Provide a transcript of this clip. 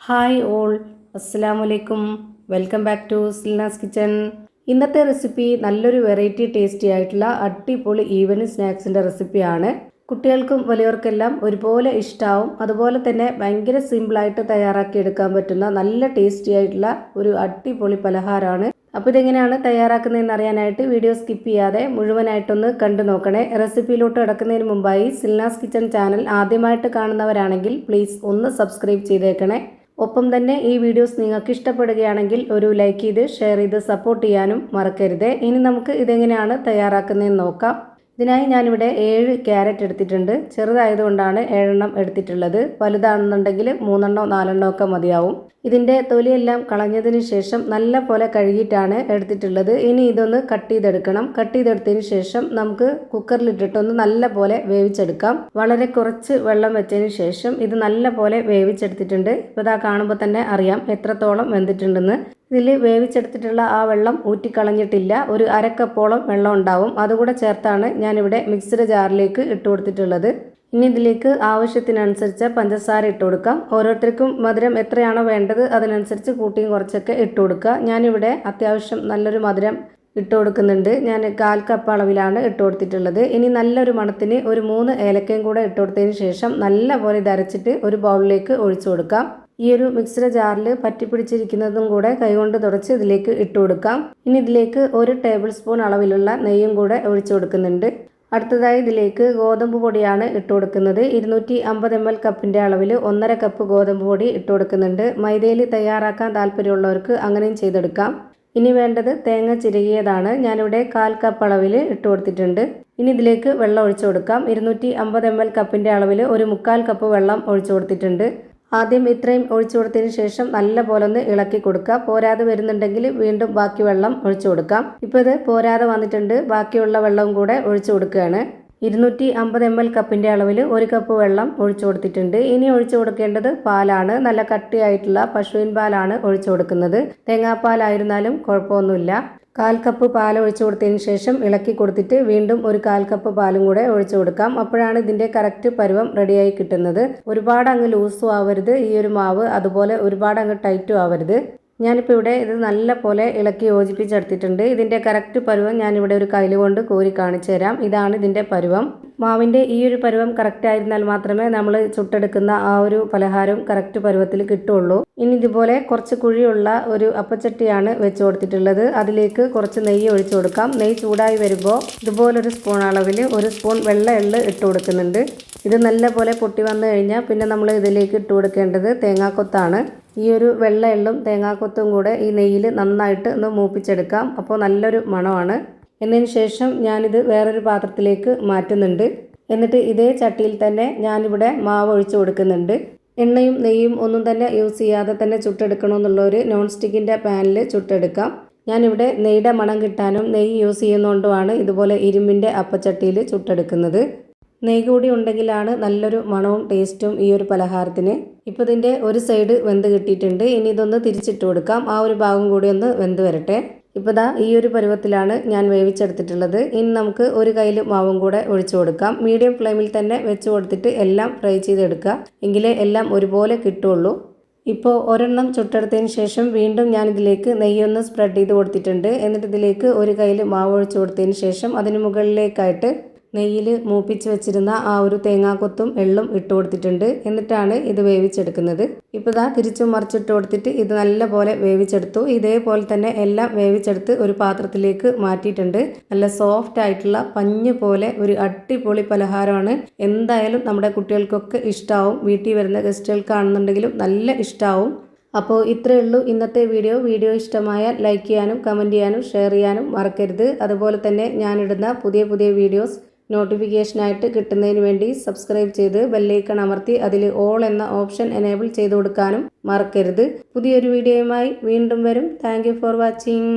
Hi all, അസ്സലാമു അലൈക്കും. Welcome back to Silna's kitchen. ഇന്നത്തെ റെസിപ്പി നല്ലൊരു വെറൈറ്റി ടേസ്റ്റി ആയിട്ടുള്ള അടിപൊളി ഈവനിങ് സ്നാക്സിൻ്റെ റെസിപ്പിയാണ്. കുട്ടികൾക്കും വലിയവർക്കെല്ലാം ഒരുപോലെ ഇഷ്ടമാവും. അതുപോലെ തന്നെ ഭയങ്കര സിമ്പിളായിട്ട് തയ്യാറാക്കി എടുക്കാൻ പറ്റുന്ന നല്ല ടേസ്റ്റി ആയിട്ടുള്ള ഒരു അടിപൊളി പലഹാരമാണ്. അപ്പോൾ ഇതെങ്ങനെയാണ് തയ്യാറാക്കുന്നതെന്ന് അറിയാനായിട്ട് വീഡിയോ സ്കിപ്പ് ചെയ്യാതെ മുഴുവനായിട്ടൊന്ന് കണ്ടു നോക്കണേ. റെസിപ്പിയിലോട്ട് കിടക്കുന്നതിന് മുമ്പായി സിൽനാസ് കിച്ചൺ ചാനൽ ആദ്യമായിട്ട് കാണുന്നവരാണെങ്കിൽ പ്ലീസ് ഒന്ന് സബ്സ്ക്രൈബ് ചെയ്തേക്കണേ. ഒപ്പം തന്നെ ഈ വീഡിയോസ് നിങ്ങൾക്ക് ഇഷ്ടപ്പെടുകയാണെങ്കിൽ ഒരു ലൈക്ക് ചെയ്ത് ഷെയർ ചെയ്ത് സപ്പോർട്ട് ചെയ്യാനും മറക്കരുത്. ഇനി നമുക്ക് ഇതെങ്ങനെയാണ് തയ്യാറാക്കുന്നതെന്ന് നോക്കാം. ഇതിനായി ഞാനിവിടെ 7 ക്യാരറ്റ് എടുത്തിട്ടുണ്ട്. ചെറുതായതുകൊണ്ടാണ് 7 എടുത്തിട്ടുള്ളത്. വലുതാണെന്നുണ്ടെങ്കിൽ 3 4 ഒക്കെ മതിയാവും. ഇതിൻ്റെ തൊലിയെല്ലാം കളഞ്ഞതിന് ശേഷം നല്ല പോലെ കഴുകിയിട്ടാണ് എടുത്തിട്ടുള്ളത്. ഇനി ഇതൊന്ന് കട്ട് ചെയ്തെടുക്കണം. കട്ട് ചെയ്തെടുത്തതിന് ശേഷം നമുക്ക് കുക്കറിലിട്ടിട്ടൊന്ന് നല്ല പോലെ വേവിച്ചെടുക്കാം. വളരെ കുറച്ച് വെള്ളം വെച്ചതിന് ശേഷം ഇത് നല്ല പോലെ വേവിച്ചെടുത്തിട്ടുണ്ട്. ഇപ്പോൾ ഇതാ കാണുമ്പോൾ തന്നെ അറിയാം എത്രത്തോളം വെന്തിട്ടുണ്ടെന്ന്. ഇതിൽ വേവിച്ചെടുത്തിട്ടുള്ള ആ വെള്ളം ഊറ്റിക്കളഞ്ഞിട്ടില്ല. ഒരു അരക്കപ്പോളം വെള്ളം ഉണ്ടാവും. അതുകൂടെ ചേർത്താണ് ഞാനിവിടെ മിക്സിയുടെ ജാറിലേക്ക് ഇട്ട് കൊടുത്തിട്ടുള്ളത്. ഇനി ഇതിലേക്ക് ആവശ്യത്തിനനുസരിച്ച് പഞ്ചസാര ഇട്ട് കൊടുക്കാം. ഓരോരുത്തർക്കും മധുരം എത്രയാണോ വേണ്ടത് അതിനനുസരിച്ച് കൂട്ടിയും കുറച്ചൊക്കെ ഇട്ട് കൊടുക്കുക. ഞാനിവിടെ അത്യാവശ്യം നല്ലൊരു മധുരം ഇട്ട് കൊടുക്കുന്നുണ്ട്. ഞാൻ 1/4 കപ്പ് അളവിലാണ് ഇട്ട് കൊടുത്തിട്ടുള്ളത്. ഇനി നല്ലൊരു മണത്തിന് ഒരു 3 ഏലക്കയും കൂടെ ഇട്ട് കൊടുത്തതിന് ശേഷം നല്ല പോലെ ഇത് അരച്ചിട്ട് ഒരു ബൗളിലേക്ക് ഒഴിച്ചു കൊടുക്കാം. ഈ ഒരു മിക്സിയുടെ ജാറിൽ പറ്റിപ്പിടിച്ചിരിക്കുന്നതും കൂടെ കൈകൊണ്ട് തുടച്ച് ഇതിലേക്ക് ഇട്ട് കൊടുക്കാം. ഇനി ഇതിലേക്ക് 1 ടേബിൾ സ്പൂൺ അളവിലുള്ള നെയ്യും കൂടെ ഒഴിച്ചു കൊടുക്കുന്നുണ്ട്. അടുത്തതായി ഇതിലേക്ക് ഗോതമ്പ് പൊടിയാണ് ഇട്ട് കൊടുക്കുന്നത്. 250 ml കപ്പിൻ്റെ അളവിൽ 1.5 കപ്പ് ഗോതമ്പ് പൊടി ഇട്ട് കൊടുക്കുന്നുണ്ട്. മൈദയിൽ തയ്യാറാക്കാൻ താല്പര്യമുള്ളവർക്ക് അങ്ങനെയും ചെയ്തെടുക്കാം. ഇനി വേണ്ടത് തേങ്ങ ചിരകിയതാണ്. ഞാനിവിടെ 1/4 കപ്പ് അളവിൽ ഇട്ട് കൊടുത്തിട്ടുണ്ട്. ഇനി ഇതിലേക്ക് വെള്ളം ഒഴിച്ചു കൊടുക്കാം. 250 ml കപ്പിൻ്റെ അളവിൽ 1/4 കപ്പ് വെള്ളം ഒഴിച്ചു കൊടുത്തിട്ടുണ്ട്. ആദ്യം ഇത്രയും ഒഴിച്ചു കൊടുത്തതിന് ശേഷം നല്ല പോലെ ഒന്ന് ഇളക്കി കൊടുക്കുക. പോരാതെ വരുന്നുണ്ടെങ്കിൽ വീണ്ടും ബാക്കി വെള്ളം ഒഴിച്ചു കൊടുക്കാം. ഇപ്പോൾ ഇത് പോരാതെ വന്നിട്ടുണ്ട്. ബാക്കിയുള്ള വെള്ളവും കൂടെ ഒഴിച്ചു കൊടുക്കുകയാണ്. 250 ml കപ്പിൻ്റെ അളവിൽ 1 കപ്പ് വെള്ളം ഒഴിച്ചു കൊടുത്തിട്ടുണ്ട്. ഇനി ഒഴിച്ചു കൊടുക്കേണ്ടത് പാലാണ്. നല്ല കട്ടിയായിട്ടുള്ള പശുവിൻ പാലാണ് ഒഴിച്ചു കൊടുക്കുന്നത്. തേങ്ങാപ്പാലായിരുന്നാലും കുഴപ്പമൊന്നുമില്ല. 1/4 കപ്പ് പാൽ ഒഴിച്ചു കൊടുത്തതിന് ശേഷം ഇളക്കി കൊടുത്തിട്ട് വീണ്ടും ഒരു 1/4 കപ്പ് പാലും കൂടെ ഒഴിച്ചു കൊടുക്കാം. അപ്പോഴാണ് ഇതിൻ്റെ കറക്റ്റ് പരുവം റെഡിയായി കിട്ടുന്നത്. ഒരുപാട് അങ്ങ് ലൂസും ആവരുത് ഈ ഒരു മാവ്, അതുപോലെ ഒരുപാട് അങ്ങ് ടൈറ്റും ആവരുത്. ഞാനിപ്പോൾ ഇവിടെ ഇത് നല്ല പോലെ ഇളക്കി യോജിപ്പിച്ചെടുത്തിട്ടുണ്ട്. ഇതിൻ്റെ കറക്റ്റ് പരുവം ഞാനിവിടെ ഒരു കയ്യിൽ കൊണ്ട് കോരി കാണിച്ചു തരാം. ഇതാണ് ഇതിൻ്റെ പരുവം. മാവിൻ്റെ ഈ ഒരു പരുവം കറക്റ്റ് ആയിരുന്നാൽ മാത്രമേ നമ്മൾ ചുട്ടെടുക്കുന്ന ആ ഒരു പലഹാരം കറക്റ്റ് പരുവത്തിൽ കിട്ടുള്ളൂ. ഇനി ഇതുപോലെ കുറച്ച് കുഴിയുള്ള ഒരു അപ്പച്ചട്ടിയാണ് വെച്ച് കൊടുത്തിട്ടുള്ളത്. അതിലേക്ക് കുറച്ച് നെയ്യ് ഒഴിച്ചു കൊടുക്കാം. നെയ്യ് ചൂടായി വരുമ്പോൾ ഇതുപോലൊരു സ്പൂൺ അളവിൽ 1 സ്പൂൺ വെള്ള എള്ള് ഇട്ട് കൊടുക്കുന്നുണ്ട്. ഇത് നല്ല പോലെ പൊട്ടി വന്നു കഴിഞ്ഞാൽ പിന്നെ നമ്മൾ ഇതിലേക്ക് ഇട്ട് കൊടുക്കേണ്ടത് തേങ്ങാക്കൊത്താണ്. ഈ ഒരു വെള്ള എള്ളും തേങ്ങാക്കൊത്തും കൂടെ ഈ നെയ്യിൽ നന്നായിട്ട് ഒന്ന് മൂപ്പിച്ചെടുക്കാം. അപ്പോൾ നല്ലൊരു മണമാണ്. എന്നതിന് ശേഷം ഞാനിത് വേറൊരു പാത്രത്തിലേക്ക് മാറ്റുന്നുണ്ട്. എന്നിട്ട് ഇതേ ചട്ടിയിൽ തന്നെ ഞാനിവിടെ മാവ് ഒഴിച്ചു കൊടുക്കുന്നുണ്ട്. എണ്ണയും നെയ്യും ഒന്നും തന്നെ യൂസ് ചെയ്യാതെ തന്നെ ചുട്ടെടുക്കണമെന്നുള്ളൊരു നോൺ സ്റ്റിക്കിൻ്റെ പാനിൽ ചുട്ടെടുക്കാം. ഞാനിവിടെ നെയ്യുടെ മണം കിട്ടാനും നെയ്യ് യൂസ് ചെയ്യുന്നതുകൊണ്ടുമാണ് ഇതുപോലെ ഇരുമ്പിൻ്റെ അപ്പച്ചട്ടിയിൽ ചുട്ടെടുക്കുന്നത്. നെയ്യ് കൂടി ഉണ്ടെങ്കിലാണ് നല്ലൊരു മണവും ടേസ്റ്റും ഈ ഒരു പലഹാരത്തിന്. ഇപ്പോൾ ഇതിൻ്റെ ഒരു സൈഡ് വെന്ത് കിട്ടിയിട്ടുണ്ട്. ഇനി ഇതൊന്ന് തിരിച്ചിട്ട് കൊടുക്കാം. ആ ഒരു ഭാഗം കൂടി ഒന്ന് വെന്ത് വരട്ടെ. ഇപ്പോൾ ദാ ഈ ഒരു പരുവത്തിലാണ് ഞാൻ വേവിച്ചെടുത്തിട്ടുള്ളത്. ഇനി നമുക്ക് ഒരു കയ്യിൽ മാവും കൂടെ ഒഴിച്ചു കൊടുക്കാം. മീഡിയം ഫ്ലെയിമിൽ തന്നെ വെച്ച് കൊടുത്തിട്ട് എല്ലാം ഫ്രൈ ചെയ്തെടുക്കുക. എങ്കിലേ എല്ലാം ഒരുപോലെ കിട്ടുള്ളൂ. ഇപ്പോൾ ഒരെണ്ണം ചുട്ടെടുത്തതിന് ശേഷം വീണ്ടും ഞാനിതിലേക്ക് നെയ്യൊന്ന് സ്പ്രെഡ് ചെയ്ത് കൊടുത്തിട്ടുണ്ട്. എന്നിട്ട് ഇതിലേക്ക് ഒരു കയ്യിൽ മാവ് ഒഴിച്ചു കൊടുത്തതിന് ശേഷം അതിന് മുകളിലേക്കായിട്ട് നെയ്യിൽ മൂപ്പിച്ച് വെച്ചിരുന്ന ആ ഒരു തേങ്ങാക്കൊത്തും എള്ളും ഇട്ട് കൊടുത്തിട്ടുണ്ട്. എന്നിട്ടാണ് ഇത് വേവിച്ചെടുക്കുന്നത്. ഇപ്പോൾ ഇതാ തിരിച്ചും മറിച്ചിട്ട് കൊടുത്തിട്ട് ഇത് നല്ല പോലെ വേവിച്ചെടുത്തു. ഇതേപോലെ തന്നെ എല്ലാം വേവിച്ചെടുത്ത് ഒരു പാത്രത്തിലേക്ക് മാറ്റിയിട്ടുണ്ട്. നല്ല സോഫ്റ്റ് ആയിട്ടുള്ള പഞ്ഞ് പോലെ ഒരു അടിപൊളി പലഹാരമാണ്. എന്തായാലും നമ്മുടെ കുട്ടികൾക്കൊക്കെ ഇഷ്ടമാവും. വീട്ടിൽ വരുന്ന ഗസ്റ്റുകൾക്കാണെന്നുണ്ടെങ്കിലും നല്ല ഇഷ്ടമാവും. അപ്പോൾ ഇത്രയേ ഉള്ളൂ ഇന്നത്തെ വീഡിയോ ഇഷ്ടമായാൽ ലൈക്ക് ചെയ്യാനും കമൻറ്റ് ചെയ്യാനും ഷെയർ ചെയ്യാനും മറക്കരുത്. അതുപോലെ തന്നെ ഞാനിടുന്ന പുതിയ വീഡിയോസ് നോട്ടിഫിക്കേഷനായിട്ട് കിട്ടുന്നതിന് വേണ്ടി സബ്സ്ക്രൈബ് ചെയ്ത് ബെല്ലൈക്കൺ അമർത്തി അതിൽ ഓൾ എന്ന ഓപ്ഷൻ എനേബിൾ ചെയ്ത് കൊടുക്കാനും മറക്കരുത്. പുതിയൊരു വീഡിയോയുമായി വീണ്ടും വരും. Thank you for watching.